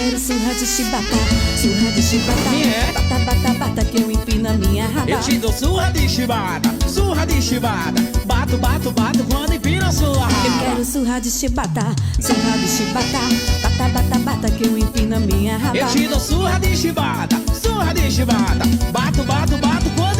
quero surra de chibata, surra de chibata. Bata, bata, bata que eu empino a minha raba. Eu te dou surra de chibata, surra de chibata. Bato, bato, bato quando empina a sua raba. Eu quero surra de chibata, surra de chibata. Bata, bata, bata que eu empino a minha raba. Eu te dou surra de chibata, surra de chibata. Bato, bato, bato quando